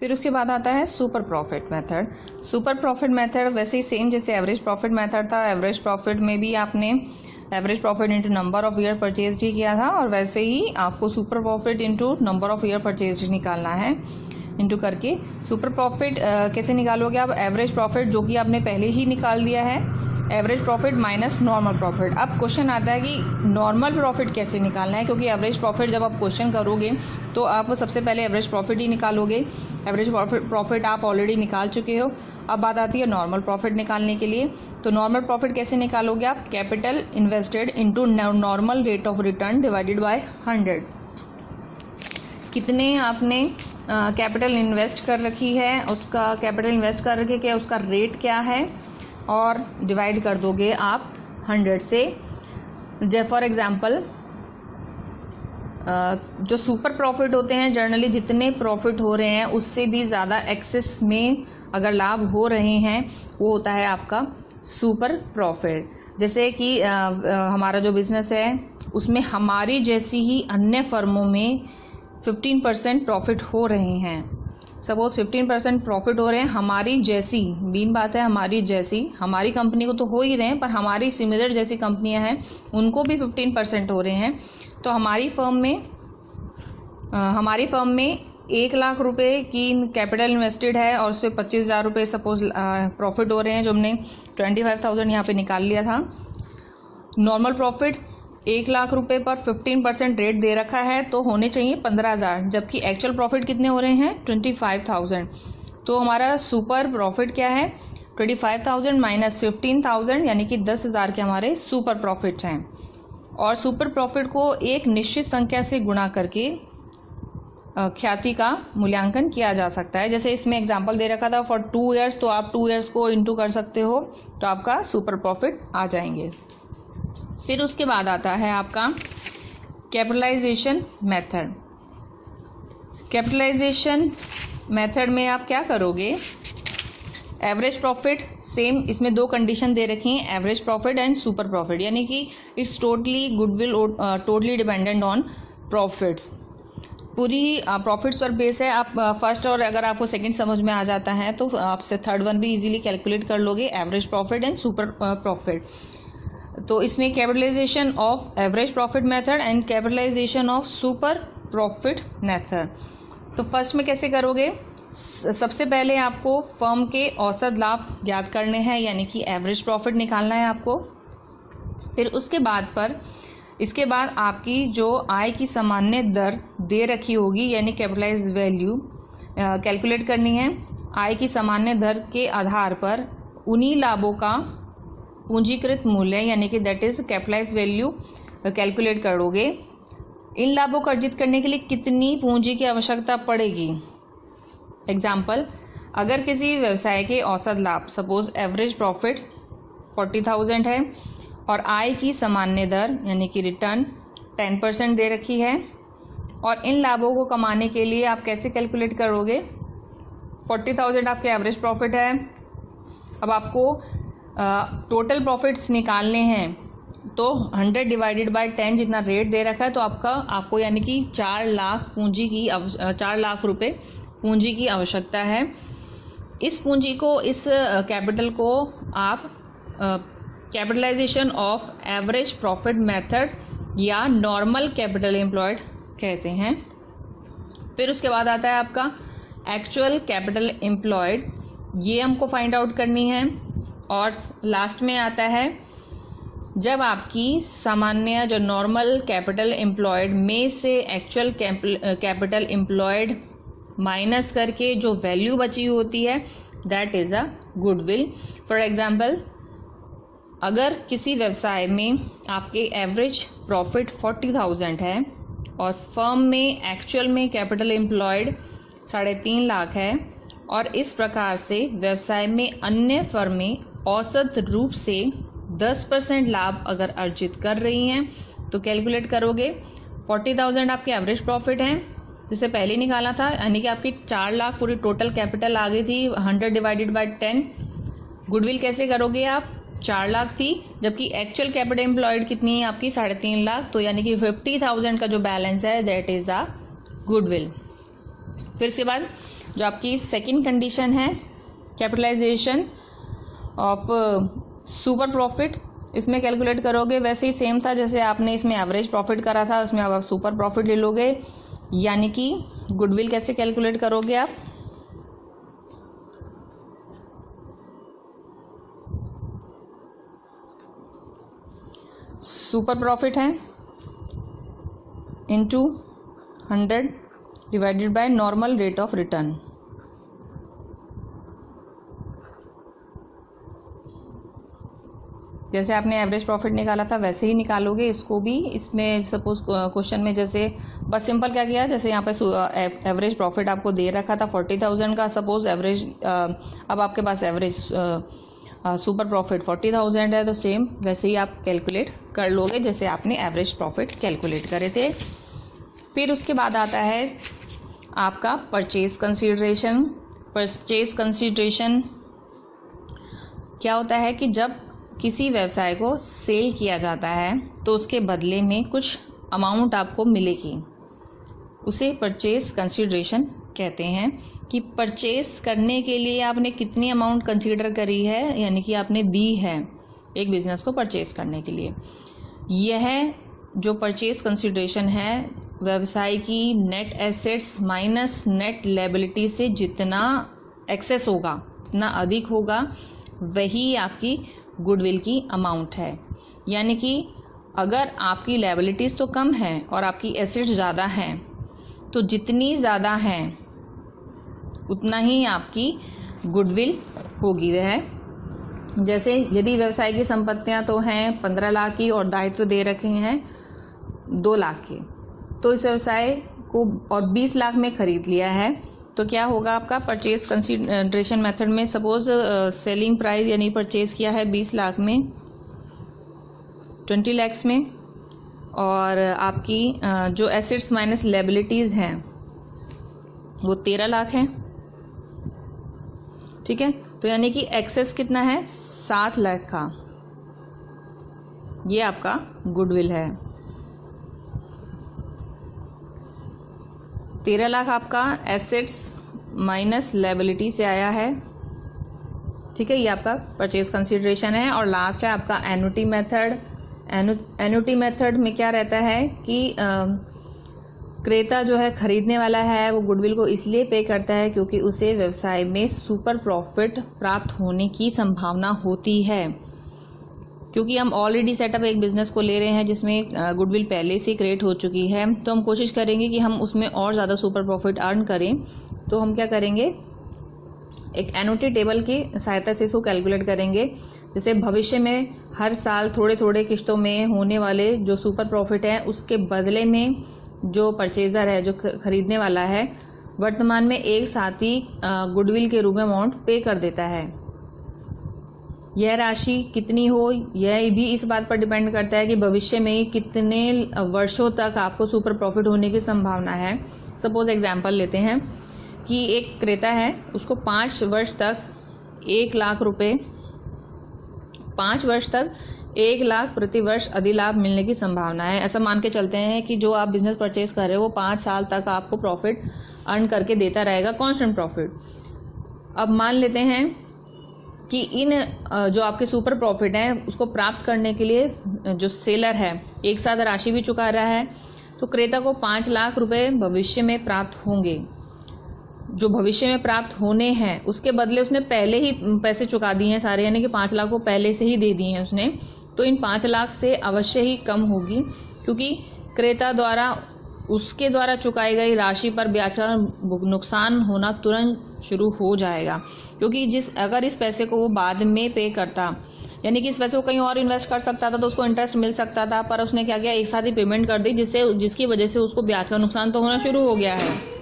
फिर उसके बाद आता है super profit method. Super profit method वैसे ही सेम जैसे एवरेज प्रॉफिट मेथड था। एवरेज प्रॉफिट में भी आपने average profit into number of year purchase ही किया था, और वैसे ही आपको super profit into number of year purchase निकालना है इंटू करके। सुपर प्रॉफिट कैसे निकालोगे आप? एवरेज प्रॉफिट जो कि आपने पहले ही निकाल दिया है, average profit minus normal profit. अब क्वेश्चन आता है कि नॉर्मल प्रॉफिट कैसे निकालना है, क्योंकि एवरेज प्रॉफिट जब आप क्वेश्चन करोगे तो आप सबसे पहले एवरेज प्रॉफिट ही निकालोगे। एवरेज प्रॉफिट आप ऑलरेडी निकाल चुके हो। अब बात आती है नॉर्मल प्रॉफिट निकालने के लिए। तो नॉर्मल प्रॉफिट कैसे निकालोगे आप? Capital invested into normal rate of return divided by 100। कितने आपने कैपिटल इन्वेस्ट कर रखी है, उसका कैपिटल इन्वेस्ट कर रखे क्या, उसका रेट क्या है, और डिवाइड कर दोगे आप 100 से। जैसे फॉर एग्जांपल जो सुपर प्रॉफिट होते हैं जनरली जितने प्रॉफिट हो रहे हैं उससे भी ज़्यादा एक्सेस में अगर लाभ हो रहे हैं वो होता है आपका सुपर प्रॉफिट। जैसे कि हमारा जो बिजनेस है उसमें हमारी जैसी ही अन्य फर्मों में 15% प्रॉफिट हो रहे हैं। सपोज 15% प्रॉफिट हो रहे हैं हमारी जैसी, मेन बात है हमारी जैसी, हमारी कंपनी को तो हो ही रहे हैं पर हमारी सिमिलर जैसी कंपनियां हैं उनको भी 15% हो रहे हैं। तो हमारी फर्म में 1 लाख रुपए की कैपिटल इन्वेस्टेड है और उस पर 25,000 रुपये सपोज प्रॉफिट हो रहे हैं, जो हमने 25,000 यहाँ पे निकाल लिया था। नॉर्मल प्रॉफिट 1 लाख रुपए पर 15% रेट दे रखा है तो होने चाहिए 15,000, जबकि एक्चुअल प्रॉफिट कितने हो रहे हैं 25,000। तो हमारा सुपर प्रॉफिट क्या है 25,000 माइनस 15,000 यानी कि 10,000 के हमारे सुपर प्रॉफिट्स हैं। और सुपर प्रॉफिट को एक निश्चित संख्या से गुणा करके ख्याति का मूल्यांकन किया जा सकता है। जैसे इसमें एग्जाम्पल दे रखा था फॉर 2 ईयर्स, तो आप 2 ईयर्स को इंटू कर सकते हो तो आपका सुपर प्रॉफिट आ जाएंगे। फिर उसके बाद आता है आपका कैपिटलाइजेशन मेथड। कैपिटलाइजेशन मेथड में आप क्या करोगे? एवरेज प्रॉफिट सेम, इसमें 2 कंडीशन दे रखी हैं, average profit and super profit, यानी कि it's totally goodwill totally dependent on profits. पूरी प्रॉफिट्स पर बेस है। आप फर्स्ट और अगर आपको सेकंड समझ में आ जाता है तो आपसे थर्ड वन भी इजीली कैलकुलेट कर लोगे, average profit and super profit. तो इसमें capitalisation of average profit method and capitalisation of super profit method. तो फर्स्ट में कैसे करोगे? सबसे पहले आपको फर्म के औसत लाभ ज्ञात करने हैं, यानी कि एवरेज प्रॉफिट निकालना है आपको। फिर इसके बाद आपकी जो आय की सामान्य दर दे रखी होगी यानी कैपिटलाइज वैल्यू कैलकुलेट करनी है। आय की सामान्य दर के आधार पर उन्हीं लाभों का पूंजीकृत मूल्य यानी कि that is capitalise value calculate करोगे। इन लाभों को अर्जित करने के लिए कितनी पूंजी की आवश्यकता पड़ेगी? एग्जाम्पल, अगर किसी व्यवसाय के औसत लाभ सपोज एवरेज प्रॉफिट 40,000 है और आय की सामान्य दर यानी कि रिटर्न 10% दे रखी है, और इन लाभों को कमाने के लिए आप कैसे कैलकुलेट करोगे? 40,000 आपके एवरेज प्रॉफिट है। अब आपको टोटल प्रॉफिट्स निकालने हैं तो 100 डिवाइडेड बाय 10 जितना रेट दे रखा है तो आपको यानी कि 4 लाख रुपए पूंजी की आवश्यकता है। इस पूंजी को, इस कैपिटल को आप capitalisation of average profit method या नॉर्मल कैपिटल एम्प्लॉयड कहते हैं। फिर उसके बाद आता है आपका एक्चुअल कैपिटल एम्प्लॉयड, ये हमको फाइंड आउट करनी है। और लास्ट में आता है जब आपकी सामान्य जो नॉर्मल कैपिटल एम्प्लॉयड में से एक्चुअल कैपिटल एम्प्लॉयड माइनस करके जो वैल्यू बची होती है that is a goodwill. For example, अगर किसी व्यवसाय में आपके एवरेज प्रॉफिट 40,000 है और फर्म में एक्चुअल में कैपिटल एम्प्लॉयड 3.5 लाख है, और इस प्रकार से व्यवसाय में अन्य फर्में औसत रूप से 10% लाभ अगर अर्जित कर रही हैं तो कैलकुलेट करोगे 40,000 आपके एवरेज प्रॉफिट हैं जिसे पहले निकाला था, यानी कि आपकी 4 लाख पूरी टोटल कैपिटल आ गई थी 100 डिवाइडेड बाय 10। गुडविल कैसे करोगे आप? 4 लाख थी जबकि एक्चुअल कैपिटल एम्प्लॉयड कितनी है आपकी 3.5 लाख, तो यानी कि 50,000 का जो बैलेंस है दैट इज अ गुडविल। फिर इसके बाद जो आपकी सेकंड कंडीशन है कैपिटलाइजेशन ऑफ सुपर प्रॉफिट, इसमें कैलकुलेट करोगे वैसे ही सेम था जैसे आपने इसमें एवरेज प्रॉफिट करा था, उसमें अब आप सुपर प्रॉफिट ले लोगे। यानी कि गुडविल कैसे कैलकुलेट करोगे आप, सुपर प्रॉफिट है into 100 divided by normal rate of return. जैसे आपने एवरेज प्रॉफिट निकाला था वैसे ही निकालोगे इसको भी। इसमें सपोज क्वेश्चन में जैसे बस सिंपल क्या किया, जैसे यहाँ पे एवरेज प्रॉफिट आपको दे रखा था 40,000 का, सपोज एवरेज अब आपके पास एवरेज सुपर प्रॉफिट 40,000 है, तो सेम वैसे ही आप कैलकुलेट कर लोगे जैसे आपने एवरेज प्रॉफिट कैलकुलेट करे थे। फिर उसके बाद आता है आपका परचेज कंसीडरेशन। परचेज कंसीडरेशन क्या होता है कि जब किसी व्यवसाय को सेल किया जाता है तो उसके बदले में कुछ अमाउंट आपको मिलेगी, उसे परचेज कंसीडरेशन कहते हैं। कि परचेज करने के लिए आपने कितनी अमाउंट कंसीडर करी है, यानी कि आपने दी है एक बिजनेस को परचेज करने के लिए। यह जो परचेज कंसीडरेशन है व्यवसाय की net assets minus net liability से जितना एक्सेस होगा, जितना अधिक होगा, वही आपकी गुडविल की अमाउंट है। यानी कि अगर आपकी लायबिलिटीज़ तो कम है और आपकी एसेट्स ज़्यादा हैं, तो जितनी ज़्यादा हैं उतना ही आपकी गुडविल होगी। वह जैसे यदि व्यवसाय की संपत्तियां तो हैं 15 लाख की और दायित्व दे रखे हैं 2 लाख के, तो इस व्यवसाय को और 20 लाख में खरीद लिया है, तो क्या होगा आपका परचेज कंसीडरेशन मेथड में, सपोज सेलिंग प्राइस यानी परचेज किया है 20 लाख में 20 लाख में, और आपकी जो एसेट्स माइनस लायबिलिटीज़ हैं वो 13 लाख हैं। ठीक है, तो यानी कि एक्सेस कितना है 7 लाख का, ये आपका गुडविल है। 13 लाख आपका एसेट्स माइनस लायबिलिटी से आया है। ठीक है, ये आपका परचेज कंसीडरेशन है। और लास्ट है आपका एन्युटी मेथड। एन्युटी मेथड में क्या रहता है कि क्रेता जो है खरीदने वाला है वो गुडविल को इसलिए पे करता है क्योंकि उसे व्यवसाय में सुपर प्रॉफिट प्राप्त होने की संभावना होती है। क्योंकि हम ऑलरेडी सेटअप एक बिजनेस को ले रहे हैं जिसमें गुडविल पहले से क्रिएट हो चुकी है, तो हम कोशिश करेंगे कि हम उसमें और ज़्यादा सुपर प्रॉफिट अर्न करें। तो हम क्या करेंगे, एक एन्युटी टेबल की सहायता से इसको कैलकुलेट करेंगे। जैसे भविष्य में हर साल थोड़े थोड़े किस्तों में होने वाले जो सुपर प्रॉफिट है उसके बदले में जो परचेजर है, जो खरीदने वाला है, वर्तमान में एक साथ ही गुडविल के रूप में अमाउंट पे कर देता है। यह राशि कितनी हो यह भी इस बात पर डिपेंड करता है कि भविष्य में कितने वर्षों तक आपको सुपर प्रॉफिट होने की संभावना है। सपोज एग्जांपल लेते हैं कि एक क्रेता है, उसको 5 वर्ष तक 1 लाख रुपए 5 वर्ष तक 1 लाख प्रति वर्ष अधिलाभ मिलने की संभावना है। ऐसा मान के चलते हैं कि जो आप बिजनेस परचेज कर रहे हो वो 5 साल तक आपको प्रॉफिट अर्न करके देता रहेगा, कांस्टेंट प्रॉफिट। अब मान लेते हैं कि इन जो आपके सुपर प्रॉफिट हैं उसको प्राप्त करने के लिए जो सेलर है एक साथ राशि भी चुका रहा है, तो क्रेता को 5 लाख रुपए भविष्य में प्राप्त होंगे। जो भविष्य में प्राप्त होने हैं उसके बदले उसने पहले ही पैसे चुका दिए हैं सारे, यानी कि 5 लाख को पहले से ही दे दिए हैं उसने, तो इन 5 लाख से अवश्य ही कम होगी, क्योंकि क्रेता द्वारा उसके द्वारा चुकाई गई राशि पर ब्याज का नुकसान होना तुरंत शुरू हो जाएगा। क्योंकि अगर इस पैसे को वो बाद में पे करता, यानी कि इस पैसे को कहीं और इन्वेस्ट कर सकता था तो उसको इंटरेस्ट मिल सकता था, पर उसने क्या किया, एक साथ ही पेमेंट कर दी, जिसकी वजह से उसको ब्याज का नुकसान तो होना शुरू हो गया है।